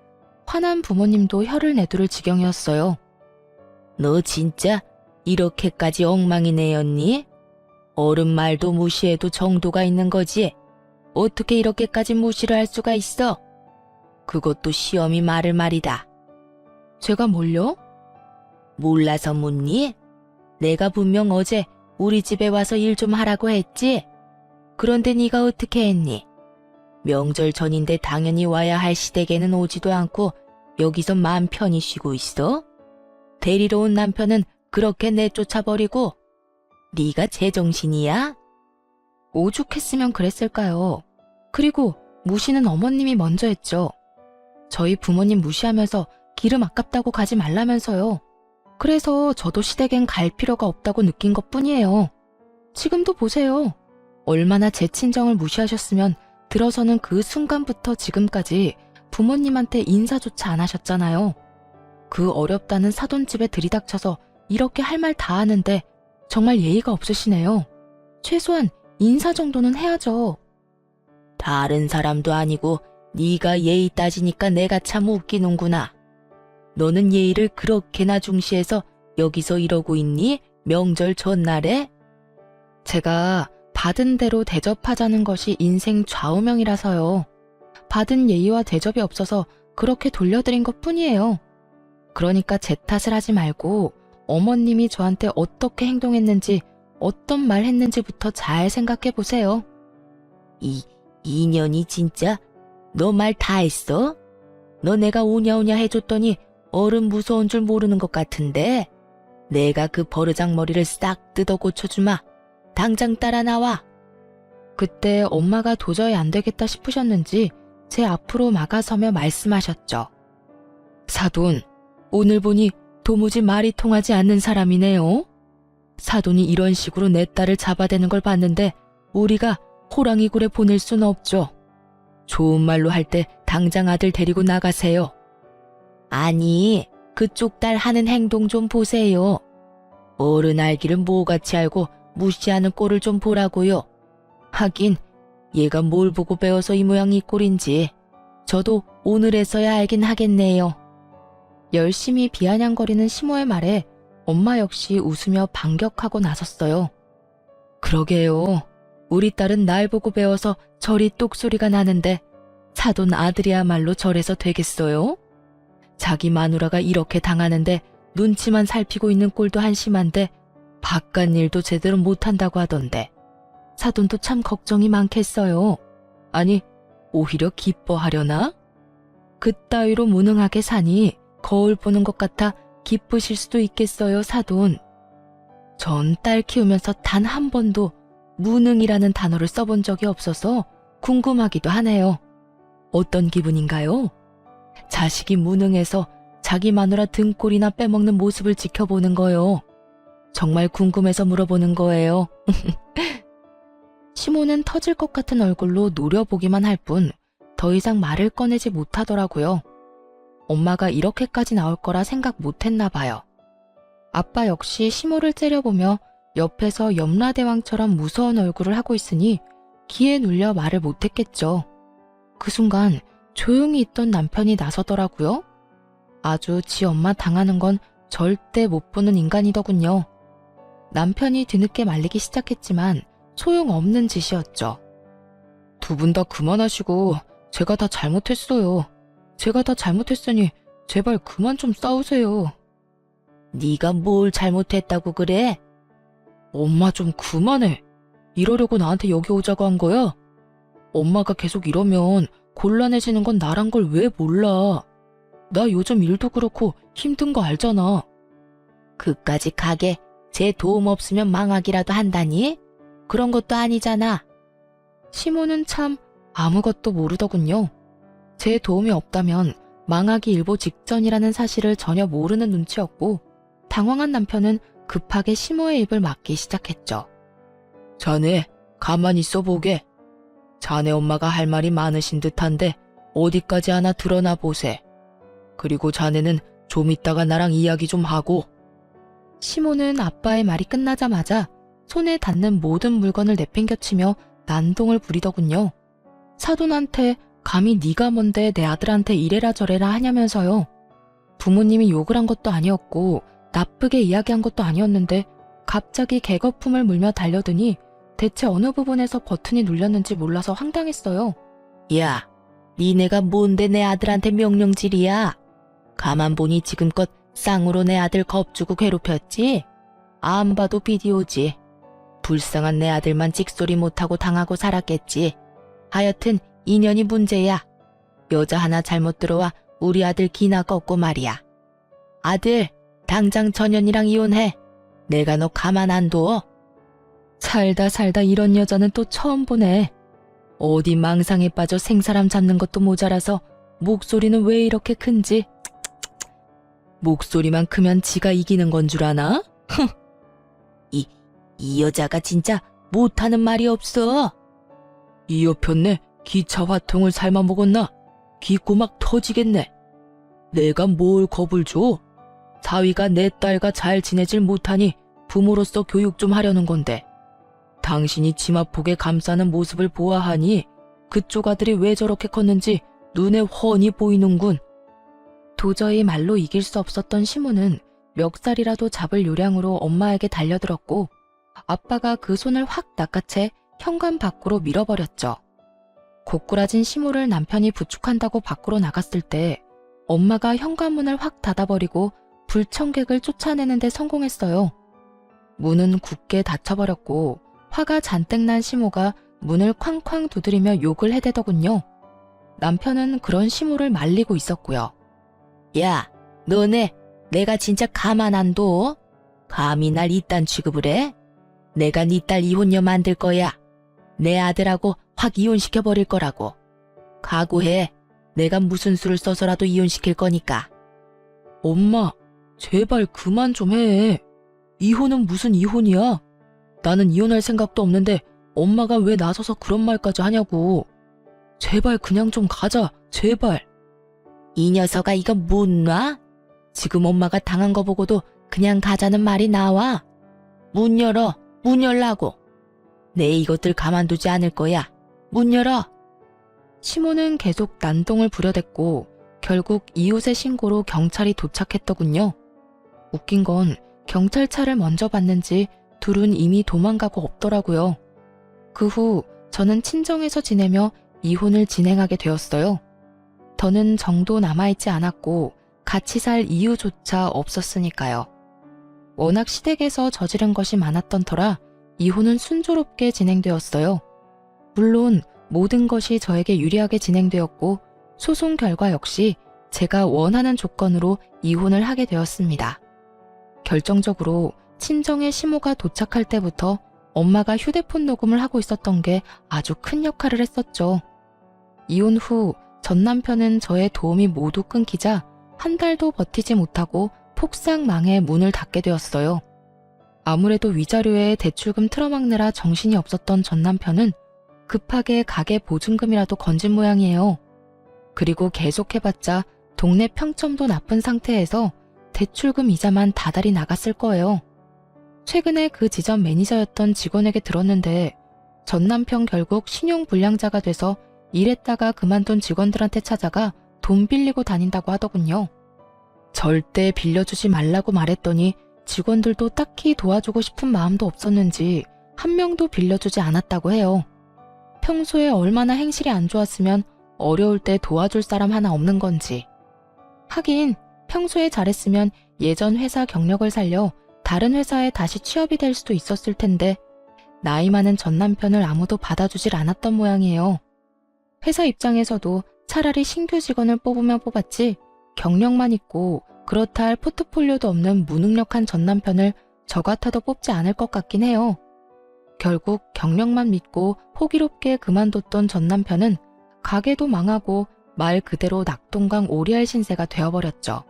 화난 부모님도 혀를 내두를 지경이었어요. 너 진짜 이렇게까지 엉망이 내었니? 어른 말도 무시해도 정도가 있는 거지. 어떻게 이렇게까지 무시를 할 수가 있어? 그것도 시험이 말을 말이다. 제가 뭘요? 몰라서 묻니? 내가 분명 어제 우리 집에 와서 일 좀 하라고 했지? 그런데 네가 어떻게 했니? 명절 전인데 당연히 와야 할 시댁에는 오지도 않고 여기서 마음 편히 쉬고 있어? 데리러 온 남편은 그렇게 내쫓아버리고 네가 제정신이야? 오죽했으면 그랬을까요? 그리고 무시는 어머님이 먼저 했죠. 저희 부모님 무시하면서 기름 아깝다고 가지 말라면서요. 그래서 저도 시댁엔 갈 필요가 없다고 느낀 것뿐이에요. 지금도 보세요. 얼마나 제 친정을 무시하셨으면 들어서는 그 순간부터 지금까지 부모님한테 인사조차 안 하셨잖아요. 그 어렵다는 사돈집에 들이닥쳐서 이렇게 할 말 다 하는데 정말 예의가 없으시네요. 최소한 인사 정도는 해야죠. 다른 사람도 아니고 네가 예의 따지니까 내가 참 웃기는구나. 너는 예의를 그렇게나 중시해서 여기서 이러고 있니? 명절 전날에? 제가 받은 대로 대접하자는 것이 인생 좌우명이라서요. 받은 예의와 대접이 없어서 그렇게 돌려드린 것뿐이에요. 그러니까 제 탓을 하지 말고 어머님이 저한테 어떻게 행동했는지 어떤 말 했는지부터 잘 생각해 보세요. 이년이 진짜 너 말 다 했어? 너 내가 오냐오냐 해줬더니 어른 무서운 줄 모르는 것 같은데 내가 그 버르장머리를 싹 뜯어 고쳐주마. 당장 따라 나와. 그때 엄마가 도저히 안 되겠다 싶으셨는지 제 앞으로 막아서며 말씀하셨죠. 사돈, 오늘 보니 도무지 말이 통하지 않는 사람이네요. 사돈이 이런 식으로 내 딸을 잡아대는 걸 봤는데 우리가 호랑이 굴에 보낼 수는 없죠. 좋은 말로 할 때 당장 아들 데리고 나가세요. 아니, 그쪽 딸 하는 행동 좀 보세요. 어른 알기를 뭐같이 알고 무시하는 꼴을 좀 보라고요. 하긴 얘가 뭘 보고 배워서 이 모양 이 꼴인지 저도 오늘에서야 알긴 하겠네요. 열심히 비아냥거리는 시모의 말에 엄마 역시 웃으며 반격하고 나섰어요. 그러게요. 우리 딸은 날 보고 배워서 저리 똑소리가 나는데 사돈 아들이야말로 저래서 되겠어요? 자기 마누라가 이렇게 당하는데 눈치만 살피고 있는 꼴도 한심한데 바깥 일도 제대로 못한다고 하던데 사돈도 참 걱정이 많겠어요. 아니, 오히려 기뻐하려나? 그따위로 무능하게 사니 거울 보는 것 같아 기쁘실 수도 있겠어요, 사돈. 전 딸 키우면서 단 한 번도 무능이라는 단어를 써본 적이 없어서 궁금하기도 하네요. 어떤 기분인가요? 자식이 무능해서 자기 마누라 등골이나 빼먹는 모습을 지켜보는 거요. 정말 궁금해서 물어보는 거예요. 시모는 터질 것 같은 얼굴로 노려보기만 할 뿐 더 이상 말을 꺼내지 못하더라고요. 엄마가 이렇게까지 나올 거라 생각 못했나 봐요. 아빠 역시 시모를 째려보며 옆에서 염라대왕처럼 무서운 얼굴을 하고 있으니 기에 눌려 말을 못했겠죠. 그 순간 조용히 있던 남편이 나서더라고요. 아주 지 엄마 당하는 건 절대 못 보는 인간이더군요. 남편이 뒤늦게 말리기 시작했지만 소용없는 짓이었죠. 두 분 다 그만하시고 제가 다 잘못했어요. 제가 다 잘못했으니 제발 그만 좀 싸우세요. 네가 뭘 잘못했다고 그래? 엄마 좀 그만해. 이러려고 나한테 여기 오자고 한 거야? 엄마가 계속 이러면 곤란해지는 건 나란 걸 왜 몰라? 나 요즘 일도 그렇고 힘든 거 알잖아. 그까지 가게 제 도움 없으면 망하기라도 한다니? 그런 것도 아니잖아. 시모는 참 아무것도 모르더군요. 제 도움이 없다면 망하기 일보 직전이라는 사실을 전혀 모르는 눈치였고 당황한 남편은 급하게 시모의 입을 막기 시작했죠. 자네 가만히 있어 보게. 자네 엄마가 할 말이 많으신 듯한데 어디까지 하나 드러나 보세. 그리고 자네는 좀 이따가 나랑 이야기 좀 하고. 시모는 아빠의 말이 끝나자마자 손에 닿는 모든 물건을 내팽겨치며 난동을 부리더군요. 사돈한테 감히 네가 뭔데 내 아들한테 이래라 저래라 하냐면서요. 부모님이 욕을 한 것도 아니었고 나쁘게 이야기한 것도 아니었는데 갑자기 개거품을 물며 달려드니 대체 어느 부분에서 버튼이 눌렸는지 몰라서 황당했어요. 야, 니네가 뭔데 내 아들한테 명령질이야? 가만 보니 지금껏 쌍으로 내 아들 겁주고 괴롭혔지? 안 봐도 비디오지. 불쌍한 내 아들만 찍소리 못하고 당하고 살았겠지. 하여튼 인연이 문제야. 여자 하나 잘못 들어와 우리 아들 기나 꺾고 말이야. 아들, 당장 전현이랑 이혼해. 내가 너 가만 안 둬. 살다 이런 여자는 또 처음 보네. 어디 망상에 빠져 생사람 잡는 것도 모자라서 목소리는 왜 이렇게 큰지. 목소리만 크면 지가 이기는 건 줄 아나? 이 여자가 진짜 못하는 말이 없어. 이 여편네 기차 화통을 삶아 먹었나? 기꼬막 터지겠네. 내가 뭘 겁을 줘? 사위가 내 딸과 잘 지내질 못하니 부모로서 교육 좀 하려는 건데. 당신이 치마폭에 감싸는 모습을 보아하니 그쪽 아들이 왜 저렇게 컸는지 눈에 훤히 보이는군. 도저히 말로 이길 수 없었던 시모는 멱살이라도 잡을 요량으로 엄마에게 달려들었고 아빠가 그 손을 확 낚아채 현관 밖으로 밀어버렸죠. 고꾸라진 시모를 남편이 부축한다고 밖으로 나갔을 때 엄마가 현관문을 확 닫아버리고 불청객을 쫓아내는 데 성공했어요. 문은 굳게 닫혀버렸고 화가 잔뜩 난 시모가 문을 쾅쾅 두드리며 욕을 해대더군요. 남편은 그런 시모를 말리고 있었고요. 야, 너네 내가 진짜 가만 안 둬? 감히 날 이딴 취급을 해? 내가 네 딸 이혼녀 만들 거야. 내 아들하고 확 이혼시켜버릴 거라고. 각오해. 내가 무슨 수를 써서라도 이혼시킬 거니까. 엄마, 제발 그만 좀 해. 이혼은 무슨 이혼이야? 나는 이혼할 생각도 없는데 엄마가 왜 나서서 그런 말까지 하냐고. 제발 그냥 좀 가자, 제발. 이 녀석아 이거 못 놔? 지금 엄마가 당한 거 보고도 그냥 가자는 말이 나와? 문 열어, 문 열라고. 내 이것들 가만두지 않을 거야. 문 열어. 시모는 계속 난동을 부려댔고 결국 이웃의 신고로 경찰이 도착했더군요. 웃긴 건 경찰차를 먼저 봤는지 둘은 이미 도망가고 없더라고요. 그 후 저는 친정에서 지내며 이혼을 진행하게 되었어요. 더는 정도 남아있지 않았고 같이 살 이유조차 없었으니까요. 워낙 시댁에서 저지른 것이 많았던 터라 이혼은 순조롭게 진행되었어요. 물론 모든 것이 저에게 유리하게 진행되었고 소송 결과 역시 제가 원하는 조건으로 이혼을 하게 되었습니다. 결정적으로 친정의 시모가 도착할 때부터 엄마가 휴대폰 녹음을 하고 있었던 게 아주 큰 역할을 했었죠. 이혼 후 전 남편은 저의 도움이 모두 끊기자 한 달도 버티지 못하고 폭삭 망해 문을 닫게 되었어요. 아무래도 위자료에 대출금 틀어막느라 정신이 없었던 전 남편은 급하게 가게 보증금이라도 건진 모양이에요. 그리고 계속해봤자 동네 평점도 나쁜 상태에서 대출금 이자만 다달이 나갔을 거예요. 최근에 그 지점 매니저였던 직원에게 들었는데 전 남편 결국 신용불량자가 돼서 일했다가 그만둔 직원들한테 찾아가 돈 빌리고 다닌다고 하더군요. 절대 빌려주지 말라고 말했더니 직원들도 딱히 도와주고 싶은 마음도 없었는지 한 명도 빌려주지 않았다고 해요. 평소에 얼마나 행실이 안 좋았으면 어려울 때 도와줄 사람 하나 없는 건지. 하긴 평소에 잘했으면 예전 회사 경력을 살려 다른 회사에 다시 취업이 될 수도 있었을 텐데 나이 많은 전 남편을 아무도 받아주질 않았던 모양이에요. 회사 입장에서도 차라리 신규 직원을 뽑으면 뽑았지 경력만 있고 그렇다 할 포트폴리오도 없는 무능력한 전 남편을 저 같아도 뽑지 않을 것 같긴 해요. 결국 경력만 믿고 호기롭게 그만뒀던 전 남편은 가게도 망하고 말 그대로 낙동강 오리알 신세가 되어버렸죠.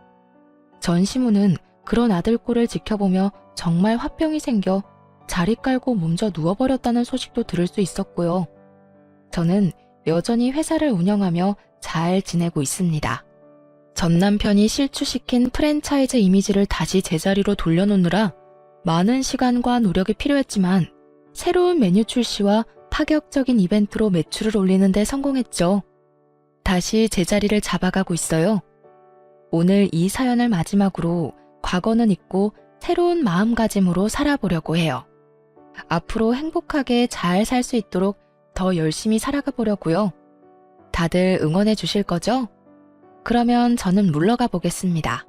전 시무는 그런 아들 꼴을 지켜보며 정말 화병이 생겨 자리 깔고 몸져 누워버렸다는 소식도 들을 수 있었고요. 저는 여전히 회사를 운영하며 잘 지내고 있습니다. 전 남편이 실추시킨 프랜차이즈 이미지를 다시 제자리로 돌려놓느라 많은 시간과 노력이 필요했지만 새로운 메뉴 출시와 파격적인 이벤트로 매출을 올리는 데 성공했죠. 다시 제자리를 잡아가고 있어요. 오늘 이 사연을 마지막으로 과거는 잊고 새로운 마음가짐으로 살아보려고 해요. 앞으로 행복하게 잘 살 수 있도록 더 열심히 살아가 보려고요. 다들 응원해 주실 거죠? 그러면 저는 물러가 보겠습니다.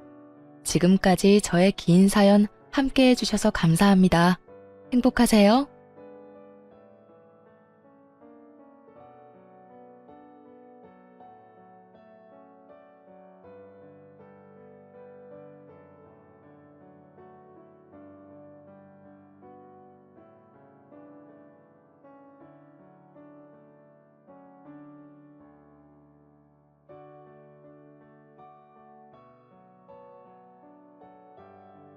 지금까지 저의 긴 사연 함께 해주셔서 감사합니다. 행복하세요.